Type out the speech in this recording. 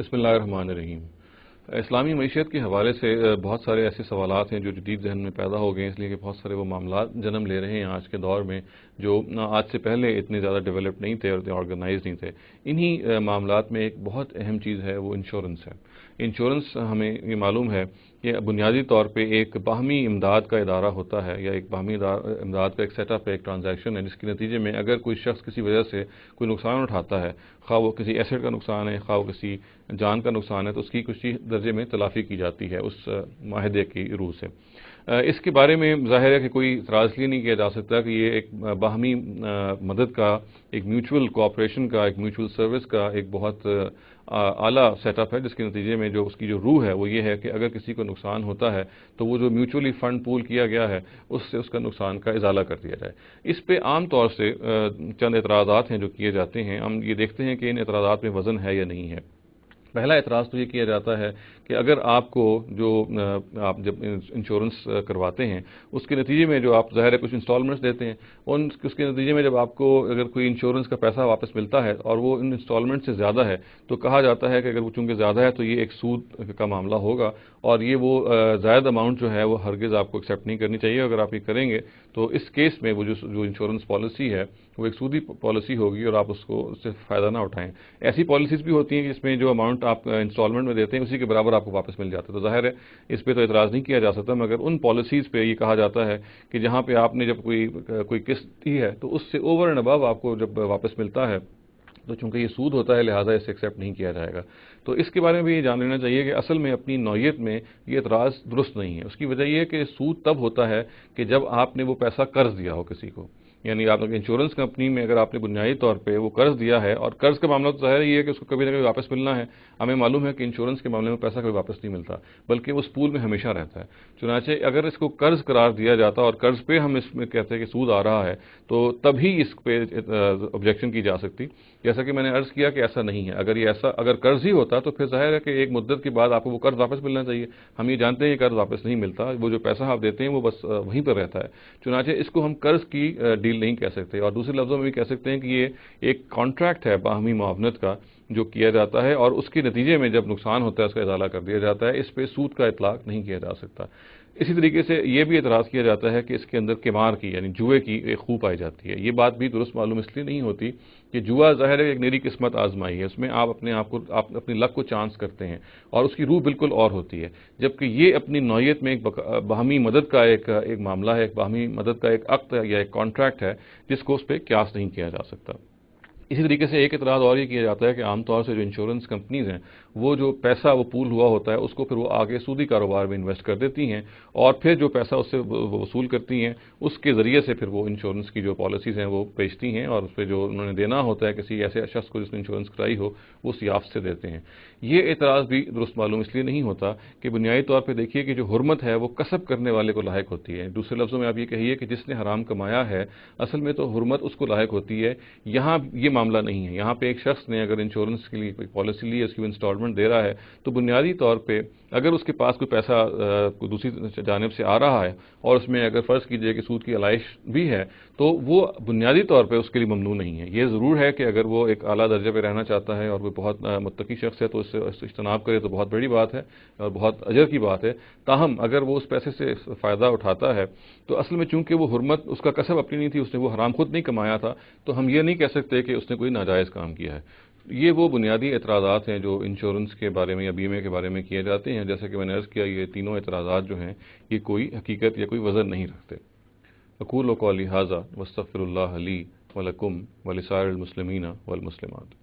بسم اللہ الرحمن الرحیم۔ اسلامی معیشت کے حوالے سے بہت سارے ایسے سوالات ہیں جو جدید ذہن میں پیدا ہو گئے ہیں، اس لیے کہ بہت سارے وہ معاملات جنم لے رہے ہیں آج کے دور میں جو آج سے پہلے اتنے زیادہ ڈیولپ نہیں تھے اور آرگنائز نہیں تھے۔ انہی معاملات میں ایک بہت اہم چیز ہے، وہ انشورنس ہے۔ انشورنس ہمیں یہ معلوم ہے کہ بنیادی طور پہ ایک باہمی امداد کا ادارہ ہوتا ہے، یا ایک باہمی امداد کا ایک سیٹ اپ ہے، ایک ٹرانزیکشن ہے، جس کے نتیجے میں اگر کوئی شخص کسی وجہ سے کوئی نقصان اٹھاتا ہے، خواہ وہ کسی ایسٹ کا نقصان ہے، خواہ وہ کسی جان کا نقصان ہے، تو اس کی کچھ درجے میں تلافی کی جاتی ہے اس معاہدے کی روح سے۔ اس کے بارے میں ظاہر ہے کہ کوئی اعتراض یہ نہیں کیا جا سکتا کہ یہ ایک باہمی مدد کا، ایک میوچول کوآپریشن کا، ایک میوچول سروس کا ایک بہت اعلیٰ سیٹ اپ ہے، جس کے نتیجے میں جو اس کی جو روح ہے وہ یہ ہے کہ اگر کسی کو نقصان ہوتا ہے تو وہ جو میوچولی فنڈ پول کیا گیا ہے اس سے اس کا نقصان کا ازالہ کر دیا جائے۔ اس پہ عام طور سے چند اعتراضات ہیں جو کیے جاتے ہیں۔ ہم یہ دیکھتے ہیں کہ ان اعتراضات میں وزن ہے یا نہیں ہے۔ پہلا اعتراض تو یہ کیا جاتا ہے کہ اگر آپ کو جو آپ جب انشورنس کرواتے ہیں اس کے نتیجے میں جو آپ ظاہر ہے کچھ انسٹالمنٹس دیتے ہیں، اس کے نتیجے میں جب آپ کو اگر کوئی انشورنس کا پیسہ واپس ملتا ہے اور وہ ان انسٹالمنٹ سے زیادہ ہے تو کہا جاتا ہے کہ اگر وہ چونکہ زیادہ ہے تو یہ ایک سود کا معاملہ ہوگا، اور یہ وہ زائد اماؤنٹ جو ہے وہ ہرگز آپ کو ایکسیپٹ نہیں کرنی چاہیے۔ اگر آپ یہ کریں گے تو اس کیس میں وہ جو انشورنس پالیسی ہے وہ ایک سودی پالیسی ہوگی اور آپ اس سے فائدہ نہ اٹھائیں۔ ایسی پالیسیز بھی ہوتی ہیں جس میں جو اماؤنٹ آپ انسٹالمنٹ میں دیتے ہیں اسی کے برابر آپ کو واپس مل جاتا ہے، تو ظاہر ہے اس پہ تو اعتراض نہیں کیا جا سکتا، مگر ان پالیسیز پہ یہ کہا جاتا ہے کہ جہاں پہ آپ نے جب کوئی قسط دی ہے تو اس سے اوور اینڈ ابو آپ کو جب واپس ملتا ہے تو چونکہ یہ سود ہوتا ہے لہٰذا اسے ایکسیپٹ نہیں کیا جائے گا۔ تو اس کے بارے میں بھی یہ جان لینا چاہیے کہ اصل میں اپنی نوعیت میں یہ اعتراض درست نہیں ہے۔ اس کی وجہ یہ ہے کہ سود تب ہوتا ہے کہ جب آپ نے وہ پیسہ قرض دیا ہو کسی کو، یعنی آپ انشورنس کمپنی میں اگر آپ نے بنیادی طور پہ وہ قرض دیا ہے، اور قرض کا معاملہ تو ظاہر یہ ہے کہ اس کو کبھی نہ کبھی واپس ملنا ہے۔ ہمیں معلوم ہے کہ انشورنس کے معاملے میں پیسہ کبھی واپس نہیں ملتا بلکہ اس پول میں ہمیشہ رہتا ہے۔ چنانچہ اگر اس کو قرض قرار دیا جاتا اور قرض پہ ہم اس میں کہتے ہیں کہ سود آ رہا ہے تو تبھی اس پہ آبجیکشن کی جا سکتی۔ جیسا کہ میں نے عرض کیا کہ ایسا نہیں ہے، اگر قرض ہی ہوتا تو پھر ظاہر ہے کہ ایک مدت کے بعد آپ کو وہ قرض واپس ملنا چاہیے۔ ہم یہ جانتے ہیں کہ قرض واپس نہیں ملتا، وہ جو پیسہ آپ دیتے ہیں وہ بس وہیں پر رہتا ہے۔ چنانچہ اس کو ہم قرض کی ڈیل نہیں کہہ سکتے، اور دوسرے لفظوں میں بھی کہہ سکتے ہیں کہ یہ ایک کانٹریکٹ ہے باہمی معاونت کا جو کیا جاتا ہے، اور اس کے نتیجے میں جب نقصان ہوتا ہے اس کا ازالہ کر دیا جاتا ہے۔ اس پہ سود کا اطلاق نہیں کیا جا سکتا۔ اسی طریقے سے یہ بھی اعتراض کیا جاتا ہے کہ اس کے اندر قمار کی یعنی جوئے کی ایک خوب پائی جاتی ہے۔ یہ بات بھی درست معلوم اس لیے نہیں ہوتی کہ جوا ظاہر ہے ایک نری قسمت آزمائی ہے، اس میں آپ اپنی لک کو چانس کرتے ہیں اور اس کی روح بالکل اور ہوتی ہے، جبکہ یہ اپنی نوعیت میں ایک باہمی مدد کا ایک معاملہ ہے، ایک باہمی مدد کا ایک عقد یا ایک کانٹریکٹ ہے جس کو اس پہ قیاس نہیں کیا جا سکتا۔ اسی طریقے سے ایک اعتراض اور یہ کیا جاتا ہے کہ عام طور سے جو انشورنس کمپنیز ہیں وہ جو پیسہ وہ پول ہوا ہوتا ہے اس کو پھر وہ آگے سودی کاروبار میں انویسٹ کر دیتی ہیں، اور پھر جو پیسہ اس سے وصول کرتی ہیں اس کے ذریعے سے پھر وہ انشورنس کی جو پالیسیز ہیں وہ بیچتی ہیں، اور اس پہ جو انہوں نے دینا ہوتا ہے کسی ایسے شخص کو جس نے انشورنس کرائی ہو وہ اس یافت سے دیتے ہیں۔ یہ اعتراض بھی درست معلوم اس لیے نہیں ہوتا کہ بنیادی طور پہ دیکھیے کہ جو حرمت ہے وہ کسب کرنے والے کو لاحق ہوتی ہے۔ دوسرے لفظوں میں آپ یہ کہیے کہ جس نے حرام کمایا ہے اصل میں تو حرمت اس کو لاحق ہوتی ہے۔ یہاں یہ معاملہ نہیں ہے، یہاں پہ ایک شخص نے اگر انشورنس کے لیے کوئی پالیسی لی ہے، اس کی انسٹالمنٹ دے رہا ہے، تو بنیادی طور پہ اگر اس کے پاس کوئی پیسہ دوسری جانب سے آ رہا ہے اور اس میں اگر فرض کیجئے کہ سود کی علائش بھی ہے تو وہ بنیادی طور پہ اس کے لیے ممنوع نہیں ہے۔ یہ ضرور ہے کہ اگر وہ ایک اعلیٰ درجے پہ رہنا چاہتا ہے اور وہ بہت متقی شخص ہے تو اس سے اجتناب کرے تو بہت بڑی بات ہے اور بہت اجر کی بات ہے، تاہم اگر وہ اس پیسے سے فائدہ اٹھاتا ہے تو اصل میں چونکہ وہ حرمت اس کا کسب اپنی نہیں تھی، اس نے وہ حرام خود نہیں کمایا تھا، تو ہم یہ نہیں کہہ سکتے کہ اس نے کوئی ناجائز کام کیا ہے۔ یہ وہ بنیادی اعتراضات ہیں جو انشورنس کے بارے میں یا بیمے کے بارے میں کیے جاتے ہیں۔ جیسے کہ میں نے عرض کیا یہ تینوں اعتراضات جو ہیں یہ کوئی حقیقت یا کوئی وزن نہیں رکھتے۔ اقول قولی ھذا واستغفر اللہ لی ولکم ولسائر المسلمین والمسلمات۔